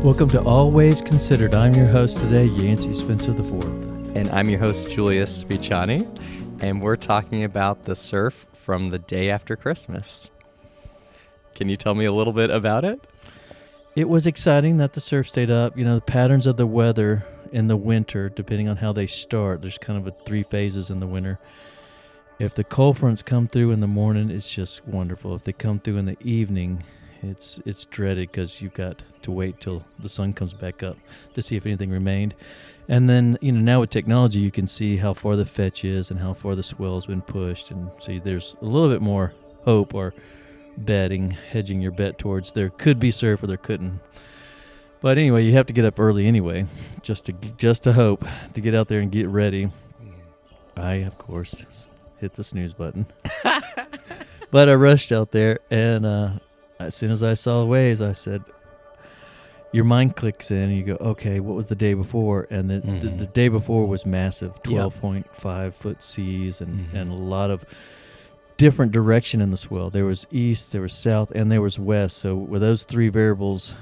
Welcome to All Waves Considered. I'm your host today, Yancy IV. And I'm your host, Julius Spicciani, and we're talking about the surf from the day after Christmas. Can you tell me a little bit about it? It was exciting that the surf stayed up. You know, the patterns of the weather in the winter, depending on how they start, there's kind of three phases in the winter. If the cold fronts come through in the morning, it's just wonderful. If they come through in the evening, it's dreaded because you've got to wait till the sun comes back up to see if anything remained. And then, you know, now with technology, you can see how far the fetch is and how far the swell's been pushed. And see, there's a little bit more hope or hedging your bet towards there could be surf or there couldn't. But anyway, you have to get up early anyway, just to hope to get out there and get ready. I, of course, hit the snooze button. But I rushed out there, and as soon as I saw waves, I said, your mind clicks in and you go, okay, what was the day before? And the day before was massive, 12.5 foot seas and a lot of different direction in the swell. There was east, there was south, and there was west. So with those three variables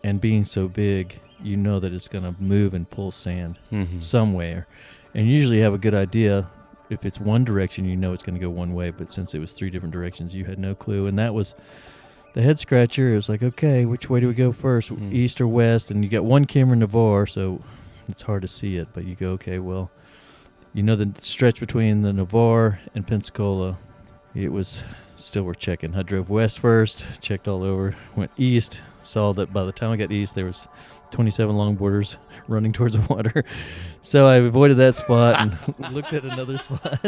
and being so big, you know that it's going to move and pull sand somewhere. And you usually have a good idea. If it's one direction, you know it's going to go one way. But since it was three different directions, you had no clue. And that was the head scratcher. It was like, okay, which way do we go first, east or west? And you got one camera Navarre, so it's hard to see it. But you go, okay, well, you know the stretch between the Navarre and Pensacola, it was still worth checking. I drove west first, checked all over, went east, saw that by the time I got east, there was 27 longboarders running towards the water. So I avoided that spot and looked at another spot.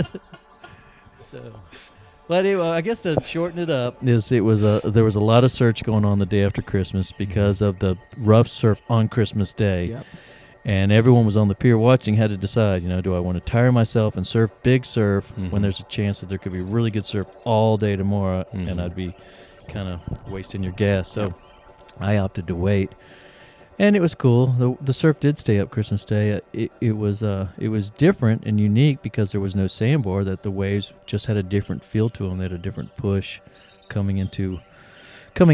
But anyway, I guess to shorten it up, there was a lot of search going on the day after Christmas because of the rough surf on Christmas Day. Yep. And everyone was on the pier watching, had to decide, you know, do I want to tire myself and surf big surf when there's a chance that there could be really good surf all day tomorrow and I'd be kind of wasting your gas. So I opted to wait. And it was cool. The surf did stay up Christmas Day. It was different and unique because there was no sandbar, that the waves just had a different feel to them. They had a different push coming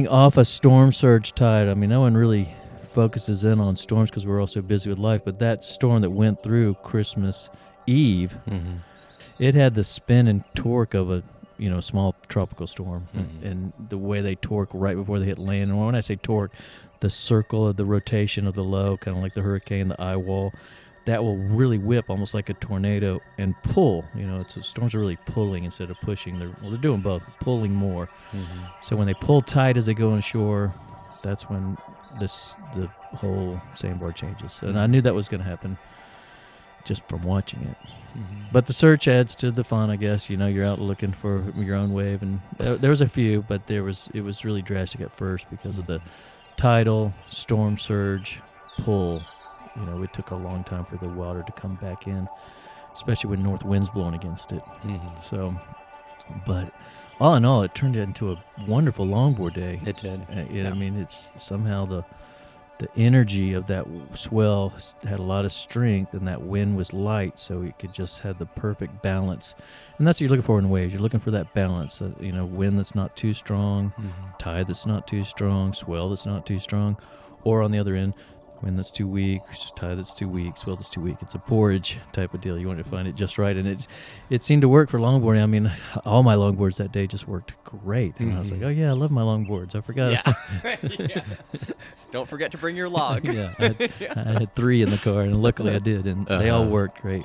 off a storm surge tide. I mean, no one really focuses in on storms because we're all so busy with life, but that storm that went through Christmas Eve, it had the spin and torque of a small tropical storm, and the way they torque right before they hit land. And when I say torque, the circle of the rotation of the low, kind of like the hurricane, the eye wall, that will really whip almost like a tornado and pull. You know, storms are really pulling instead of pushing. They're doing both, pulling more. So when they pull tight as they go on shore, that's when the whole sandbar changes. And I knew that was going to happen just from watching it. But the search adds to the fun, I guess. You know, you're out looking for your own wave, and there was a few, but it was really drastic at first because of the tidal, storm surge, pull. You know, it took a long time for the water to come back in, especially with north winds blowing against it. So, but all in all, it turned into a wonderful longboard day. It did. I mean, it's somehow the energy of that swell had a lot of strength, and that wind was light, so it could just have the perfect balance. And that's what you're looking for in waves. You're looking for that balance, wind that's not too strong, tide that's not too strong, swell that's not too strong, or on the other end, wind that's too weak, tide that's too weak, swell that's too weak. It's a porridge type of deal. You want to find it just right, and it seemed to work for longboarding. I mean, all my longboards that day just worked great, and I was like, oh yeah, I love my longboards. I forgot. Yeah. Don't forget to bring your log. Yeah, I had 3 in the car, and luckily I did, and they all worked great.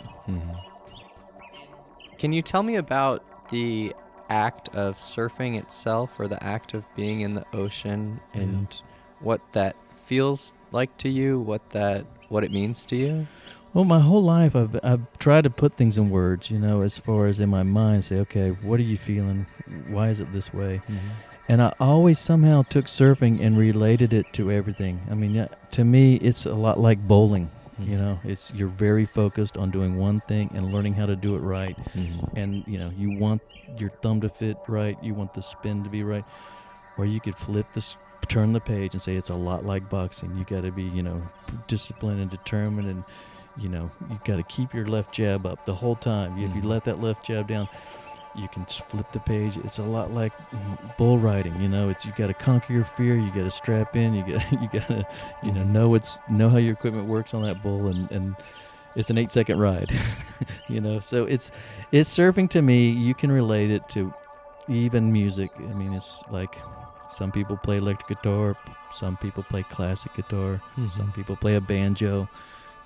Can you tell me about the act of surfing itself, or the act of being in the ocean, and what that feels like to you, what it means to you? Well, my whole life I've tried to put things in words, as far as in my mind, say, okay, what are you feeling? Why is it this way? And I always somehow took surfing and related it to everything. I mean, to me, it's a lot like bowling. You're very focused on doing one thing and learning how to do it right. And, you want your thumb to fit right. You want the spin to be right. Or you could turn the page and say it's a lot like boxing. You got to be, disciplined and determined, and, you got to keep your left jab up the whole time. If you let that left jab down, You can flip the page. It's a lot like bull riding. It's you got to conquer your fear. You got to strap in. You got to know how your equipment works on that bull, and it's an 8-second ride. So it's surfing to me. You can relate it to even music. I mean, it's like some people play electric guitar, some people play classic guitar, some people play a banjo,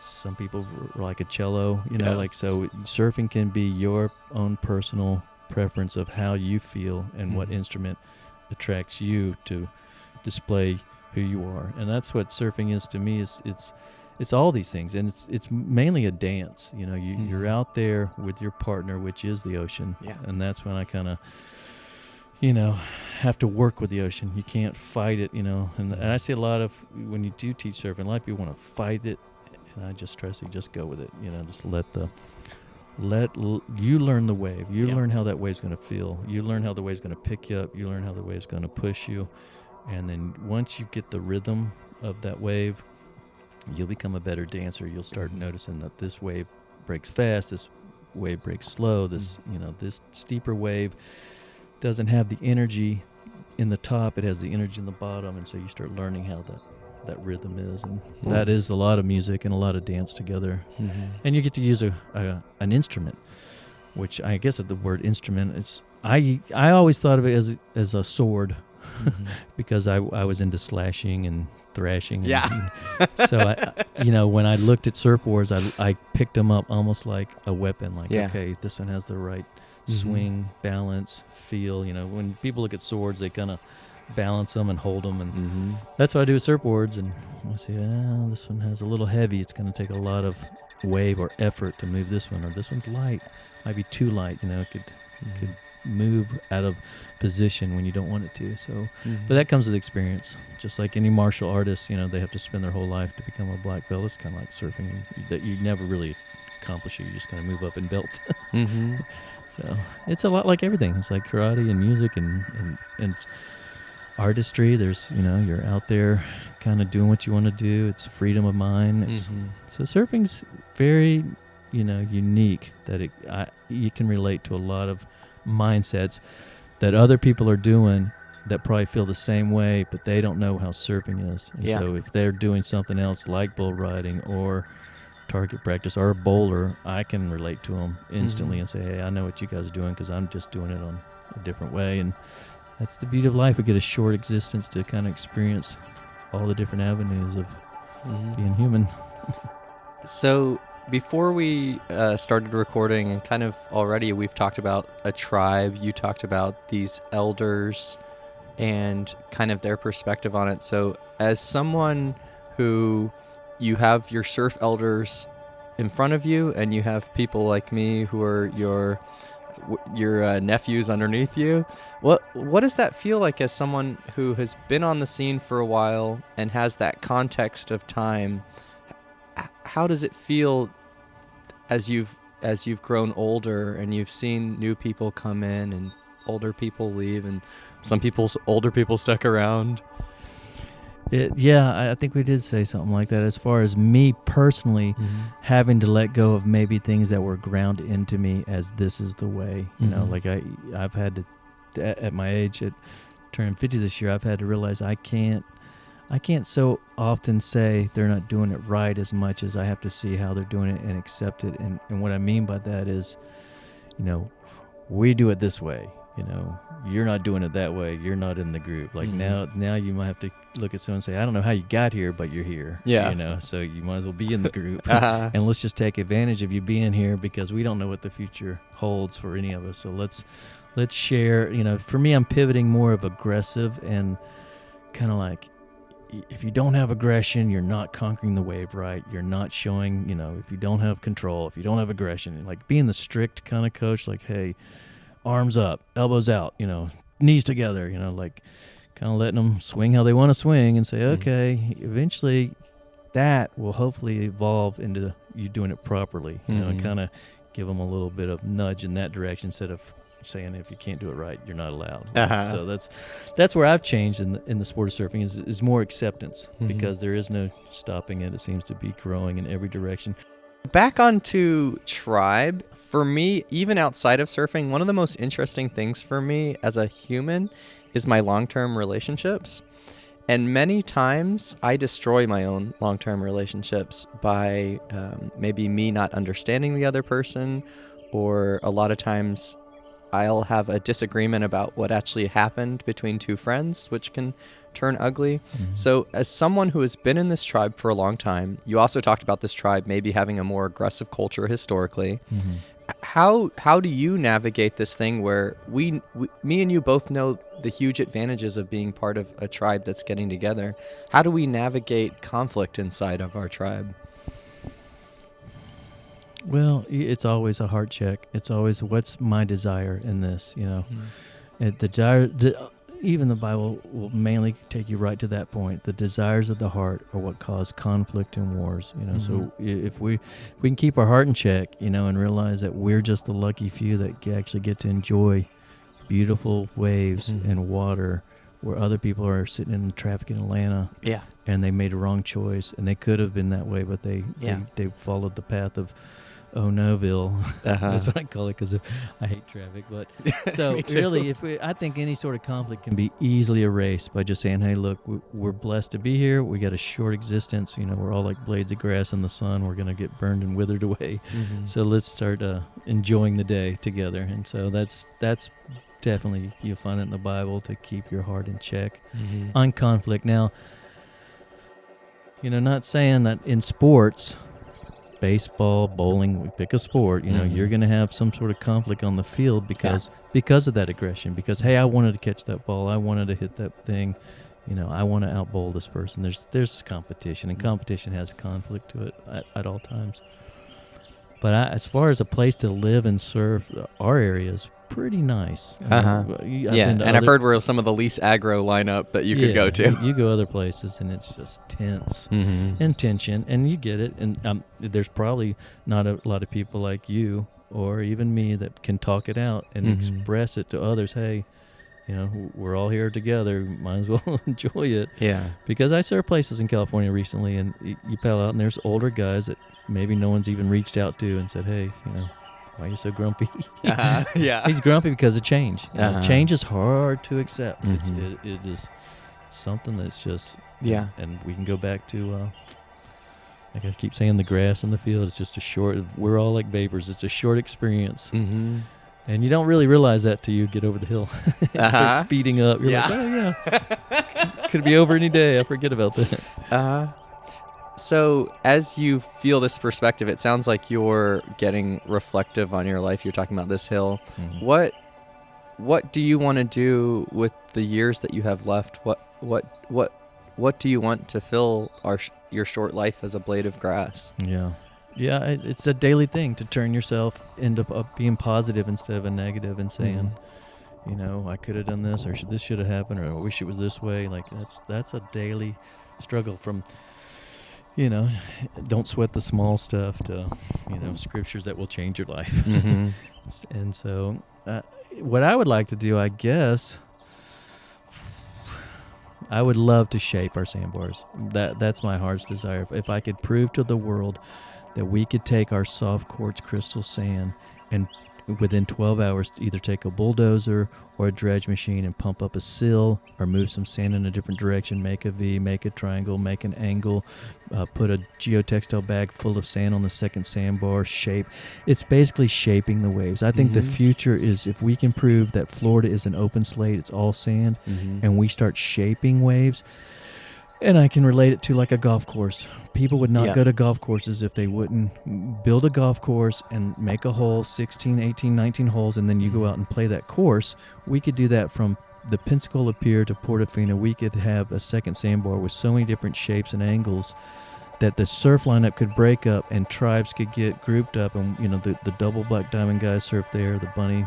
some people like a cello. So surfing can be your own personal preference of how you feel and what instrument attracts you to display who you are. And that's what surfing is to me. It's all these things, and it's mainly a dance. You're out there with your partner, which is the ocean. And that's when I kind of have to work with the ocean. You can't fight it. And I see a lot of, when you do teach surfing, a lot of people want to fight it, and I just try to say, just go with it. Just you learn the wave. You learn how that wave's going to feel. You learn how the wave's going to pick you up. You learn how the wave's going to push you. And then once you get the rhythm of that wave, you'll become a better dancer. You'll start noticing that this wave breaks fast, this wave breaks slow, this steeper wave doesn't have the energy in the top, it has the energy in the bottom. And so you start learning how that rhythm is, and that is a lot of music and a lot of dance together. And you get to use an instrument, which I guess the word instrument is, I always thought of it as a sword, because I was into slashing and thrashing. So when I looked at surfboards, I picked them up almost like a weapon. Like, okay, this one has the right swing, balance, feel. When people look at swords, they kind of balance them and hold them, and that's what I do with surfboards. And I say, this one has a little heavy. It's going to take a lot of wave or effort to move this one, or this one's light, might be too light. It could move out of position when you don't want it to. So, but that comes with experience. Just like any martial artist, they have to spend their whole life to become a black belt. It's kind of like surfing, that you never really accomplish it. You just kind of move up in belts. So it's a lot like everything. It's like karate and music and artistry. There's, you're out there kind of doing what you want to do. It's freedom of mind. So surfing's very, unique, that you can relate to a lot of mindsets that other people are doing that probably feel the same way, but they don't know how surfing is. And so if they're doing something else like bull riding or target practice or a bowler, I can relate to them instantly and say, hey, I know what you guys are doing, because I'm just doing it on a different way. And that's the beauty of life. We get a short existence to kind of experience all the different avenues of being human. So before we started recording, and kind of already we've talked about a tribe, you talked about these elders and kind of their perspective on it. So as someone who, you have your surf elders in front of you, and you have people like me who are your nephews underneath you, what does that feel like as someone who has been on the scene for a while and has that context of time? How does it feel as you've grown older and you've seen new people come in and older people leave, and some older people stuck around? I think we did say something like that. As far as me personally, having to let go of maybe things that were ground into me as this is the way. Like I've had to, at my age, at turning 50 this year, I've had to realize I can't so often say they're not doing it right as much as I have to see how they're doing it and accept it. And what I mean by that is, we do it this way. You're not doing it that way. You're not in the group. Like now you might have to look at someone and say, I don't know how you got here, but you're here. So you might as well be in the group. And let's just take advantage of you being here, because we don't know what the future holds for any of us. So let's share. For me, I'm pivoting more of aggressive, and kind of like, if you don't have aggression, you're not conquering the wave right. You're not showing, if you don't have control, if you don't have aggression, like being the strict kind of coach, like, hey, arms up, elbows out, knees together, like kind of letting them swing how they want to swing, and say, okay, eventually that will hopefully evolve into you doing it properly, and kind of give them a little bit of nudge in that direction, instead of saying if you can't do it right, you're not allowed. So that's where I've changed in the sport of surfing, is more acceptance, because there is no stopping it. It seems to be growing in every direction. Back onto tribe. For me, even outside of surfing, one of the most interesting things for me as a human is my long-term relationships. And many times I destroy my own long-term relationships by maybe me not understanding the other person, or a lot of times I'll have a disagreement about what actually happened between two friends, which can turn ugly. Mhm. So as someone who has been in this tribe for a long time, you also talked about this tribe maybe having a more aggressive culture historically. Mhm. How do you navigate this thing where me and you both know the huge advantages of being part of a tribe that's getting together? How do we navigate conflict inside of our tribe? Well, it's always a heart check. It's always, what's my desire in this, you know? Even the Bible will mainly take you right to that point. The desires of the heart are what cause conflict and wars. You know, so if we can keep our heart in check, you know, and realize that we're just the lucky few that actually get to enjoy beautiful waves and water, where other people are sitting in traffic in Atlanta, and they made a wrong choice, and they could have been that way, but they followed the path of Oh Noville. That's what I call it, because I hate traffic. But so really, I think any sort of conflict can be easily erased by just saying, "Hey, look, we're blessed to be here. We got a short existence. You know, we're all like blades of grass in the sun. We're gonna get burned and withered away. So let's start enjoying the day together." And so that's definitely, you'll find it in the Bible, to keep your heart in check on conflict. Now, you know, not saying that in sports, baseball, bowling, we pick a sport, you know, you're going to have some sort of conflict on the field because of that aggression, because, hey, I wanted to catch that ball, I wanted to hit that thing, you know, I want to outbowl this person. There's competition, and competition has conflict to it at all times. But as far as a place to live and surf, our area is pretty nice. I've heard we're some of the least aggro lineup that you could go to. You go other places, and it's just tense and tension, and you get it. And there's probably not a lot of people like you or even me that can talk it out and express it to others. Hey, you know, we're all here together. Might as well enjoy it. Yeah. Because I surfed places in California recently, and you paddle out, and there's older guys that maybe no one's even reached out to and said, "Hey, you know, why are you so grumpy?" He's grumpy because of change. Change is hard to accept. It is something that's just and we can go back to like I keep saying, the grass in the field is just a short. We're all like vapors. It's a short experience. And you don't really realize that till you get over the hill. Start speeding up. You're like, oh, yeah. Could be over any day. I forget about that. So as you feel this perspective, it sounds like you're getting reflective on your life. You're talking about this hill. What do you want to do with the years that you have left? What do you want to fill your short life as a blade of grass? Yeah, it's a daily thing to turn yourself into being positive instead of a negative, and saying, you know, I could have done this, or this should have happened, or I wish it was this way. Like that's a daily struggle, from, you know, don't sweat the small stuff, to, you know, scriptures that will change your life. And so what I would like to do, I guess, I would love to shape our sandbars. That's my heart's desire. If I could prove to the world that we could take our soft quartz crystal sand and within 12 hours to either take a bulldozer or a dredge machine and pump up a sill, or move some sand in a different direction, make a V, make a triangle, make an angle, put a geotextile bag full of sand on the second sandbar, shape. It's basically shaping the waves. I think the future is if we can prove that Florida is an open slate, it's all sand, and we start shaping waves. And I can relate it to like a golf course. People would not go to golf courses if they wouldn't build a golf course and make a hole, 16, 18, 19 holes, and then you go out and play that course. We could do that from the Pensacola Pier to Portofino. We could have a second sandbar with so many different shapes and angles that the surf lineup could break up and tribes could get grouped up. And, you know, the double black diamond guys surf there, the bunny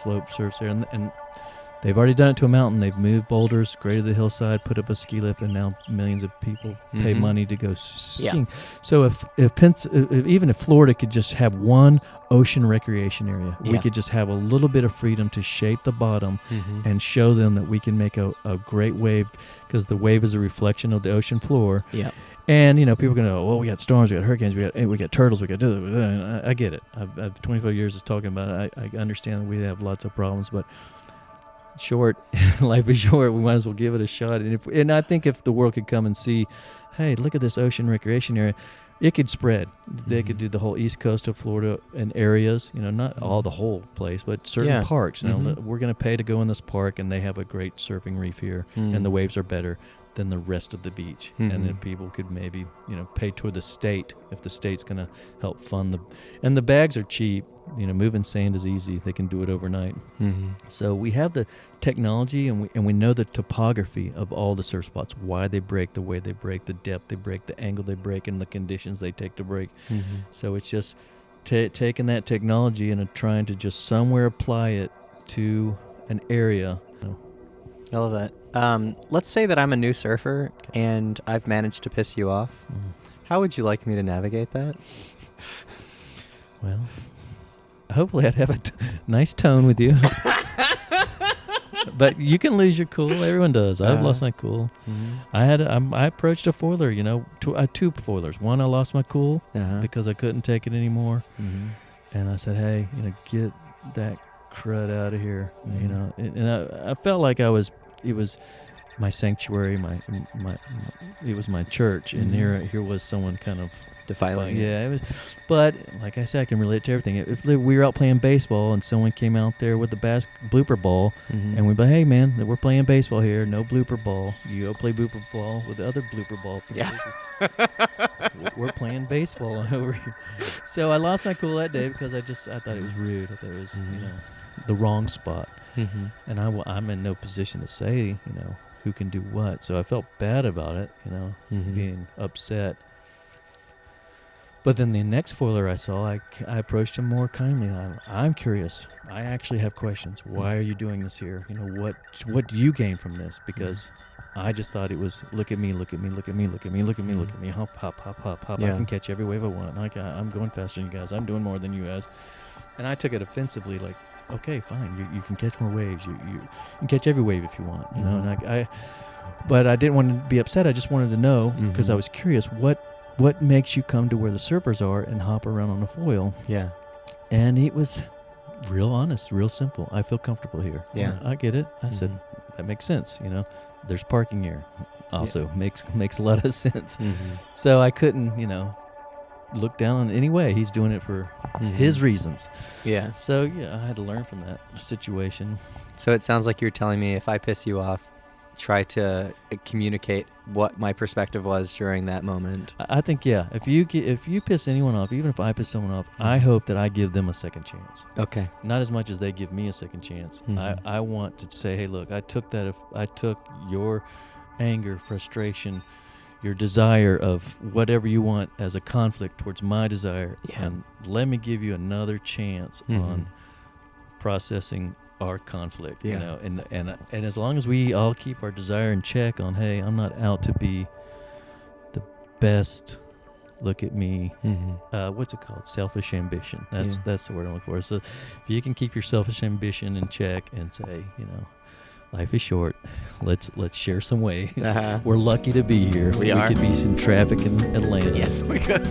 slope surfs there, and they've already done it to a mountain. They've moved boulders, graded the hillside, put up a ski lift, and now millions of people pay money to go skiing. So even if Florida could just have one ocean recreation area, we could just have a little bit of freedom to shape the bottom and show them that we can make a great wave, because the wave is a reflection of the ocean floor. And people are gonna go, well, we got storms, we got hurricanes, we got turtles, we got. I get it. I've 25 years of talking about it. I understand that we have lots of problems, but life is short. We might as well give it a shot. And I think if the world could come and see, hey, look at this ocean recreation area, it could spread. They could do the whole east coast of Florida and areas, not all the whole place, but certain parks. We're going to pay to go in this park, and they have a great surfing reef here, and the waves are better than the rest of the beach. And then people could maybe, pay toward the state if the state's going to help fund and the bags are cheap. Moving sand is easy. They can do it overnight. So we have the technology, and we know the topography of all the surf spots, why they break, the way they break, the depth they break, the angle they break, and the conditions they take to break. So it's just taking that technology and trying to just somewhere apply it to an area. I love that. Let's say that I'm a new surfer and I've managed to piss you off. How would you like me to navigate that? Well, hopefully I'd have a nice tone with you. But you can lose your cool. Everyone does. I've lost my cool. I approached a foiler, two foilers. One, I lost my cool because I couldn't take it anymore. And I said, hey, get that crud out of here. And I felt like it was my sanctuary, it was my church, and here was someone kind of defiling. Yeah, it was. But like I said, I can relate to everything. If we were out playing baseball and someone came out there with the blooper ball, and we'd be, hey man, we're playing baseball here, no blooper ball. You go play blooper ball with the other blooper ball. Yeah. We're playing baseball over here. So I lost my cool that day because I thought it was rude. I thought it was the wrong spot. And I'm in no position to say who can do what. So I felt bad about it, being upset. But then the next foiler I saw, I approached him more kindly. I'm curious. I actually have questions. Why are you doing this here? What do you gain from this? Because I just thought it was look at me, look at me, look at me, look at me, look at me, look at me, hop, hop, hop, hop, hop. Yeah. I can catch every wave I want. I'm going faster than you guys. I'm doing more than you guys. And I took it offensively, like, okay, fine. You can catch more waves. You can catch every wave if you want. And but I didn't want to be upset. I just wanted to know because I was curious what makes you come to where the surfers are and hop around on a foil. Yeah. And it was real honest, real simple. I feel comfortable here. Yeah. I get it. I said that makes sense. There's parking here. Also makes a lot of sense. So I couldn't look down in any way. He's doing it for his reasons. Yeah. So I had to learn from that situation. So it sounds like you're telling me if I piss you off, try to communicate what my perspective was during that moment. I think if you piss anyone off, even if I piss someone off, I hope that I give them a second chance. Okay. Not as much as they give me a second chance. I want to say, hey, look, I took your anger, frustration, your desire of whatever you want as a conflict towards my desire, and let me give you another chance on processing our conflict. And as long as we all keep our desire in check on, hey, I'm not out to be the best, look at me, what's it called, selfish ambition. That's the word I'm looking for. So if you can keep your selfish ambition in check and say, life is short, let's share some waves. We're lucky to be here. We are. Could be some traffic in Atlanta. Yes, we could.